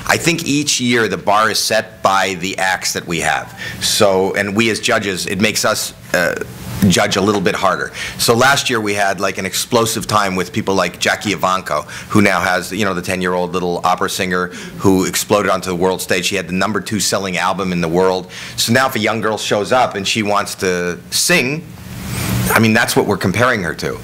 I think each year the bar is set by the acts that we have. So, and we as judges, it makes us judge a little bit harder. So last year we had like an explosive time with people like Jackie Ivanko, who now has, you know, the 10-year-old little opera singer who exploded onto the world stage. She had the #2 selling album in the world. So now if a young girl shows up and she wants to sing, I mean, that's what we're comparing her to.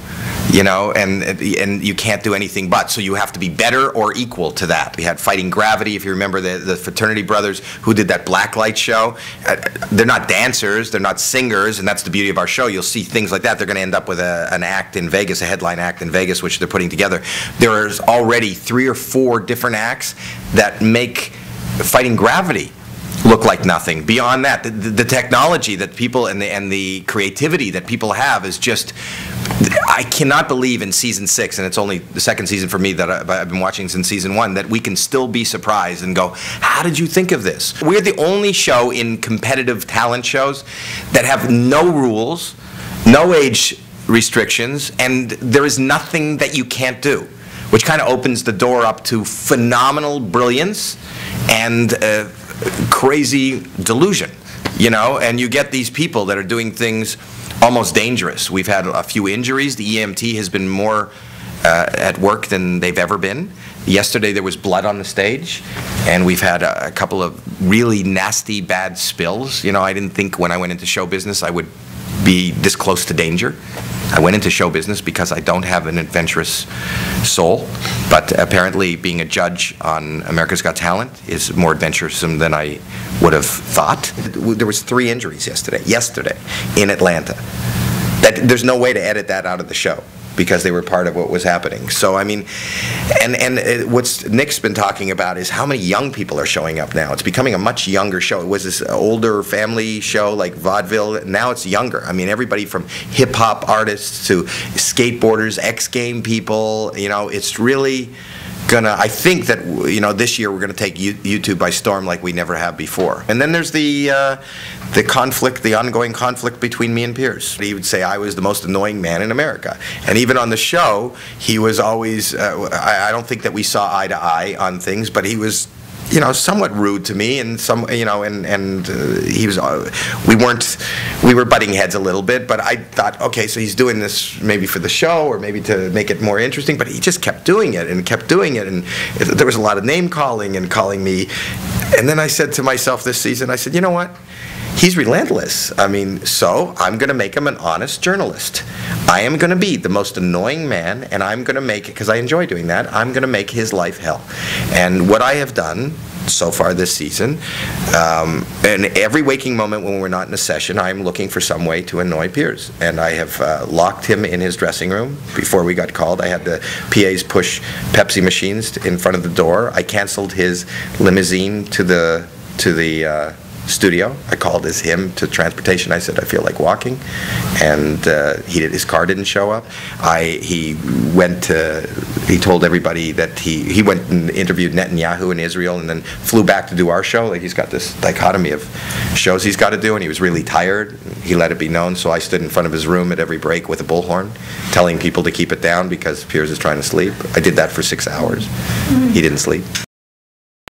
You know, and you can't do anything but. So you have to be better or equal to that. We had Fighting Gravity, if you remember the fraternity brothers who did that Blacklight show. They're not dancers, they're not singers, and that's the beauty of our show. You'll see things like that. They're going to end up with an act in Vegas, a headline act in Vegas, which they're putting together. There's already 3 or 4 different acts that make Fighting Gravity look like nothing. Beyond that, the technology that people and the creativity that people have is just, I cannot believe in season 6, and it's only the 2nd season for me that I've been watching since season 1, that we can still be surprised and go, how did you think of this? We're the only show in competitive talent shows that have no rules, no age restrictions, and there is nothing that you can't do, which kind of opens the door up to phenomenal brilliance and crazy delusion, you know, and you get these people that are doing things almost dangerous. We've had a few injuries. The EMT has been more at work than they've ever been. Yesterday there was blood on the stage, and we've had a couple of really nasty, bad spills. You know, I didn't think when I went into show business I would be this close to danger. I went into show business because I don't have an adventurous soul, but apparently being a judge on America's Got Talent is more adventuresome than I would have thought. There was 3 injuries yesterday in Atlanta. There's no way to edit that out of the show, because they were part of what was happening. So I mean, and what's Nick's been talking about is how many young people are showing up now. It's becoming a much younger show. It was this older family show like vaudeville. Now it's younger. I mean, everybody from hip-hop artists to skateboarders, X-Game people, you know, it's really gonna, I think that, you know, this year we're gonna take YouTube by storm like we never have before. And then there's the conflict, the ongoing conflict between me and Piers. He would say I was the most annoying man in America. And even on the show, he was always, I don't think that we saw eye to eye on things, but he was, you know, somewhat rude to me, and some, you know, and he was, we were butting heads a little bit, but I thought, okay, so he's doing this maybe for the show or maybe to make it more interesting, but he just kept doing it and kept doing it, and there was a lot of name calling and calling me, and then I said to myself this season, I said, you know what? He's relentless. I mean, so I'm going to make him an honest journalist. I am going to be the most annoying man, and I'm going to make, because I enjoy doing that, I'm going to make his life hell. And what I have done so far this season, in every waking moment when we're not in a session, I'm looking for some way to annoy Piers. And I have locked him in his dressing room. Before we got called, I had the PAs push Pepsi machines in front of the door. I canceled his limousine to the studio. I called him to transportation. I said, I feel like walking, and his car didn't show up. He told everybody that he went and interviewed Netanyahu in Israel and then flew back to do our show. Like, he's got this dichotomy of shows he's got to do, and he was really tired. He let it be known, so I stood in front of his room at every break with a bullhorn, telling people to keep it down because Piers is trying to sleep. I did that for 6 hours. He didn't sleep.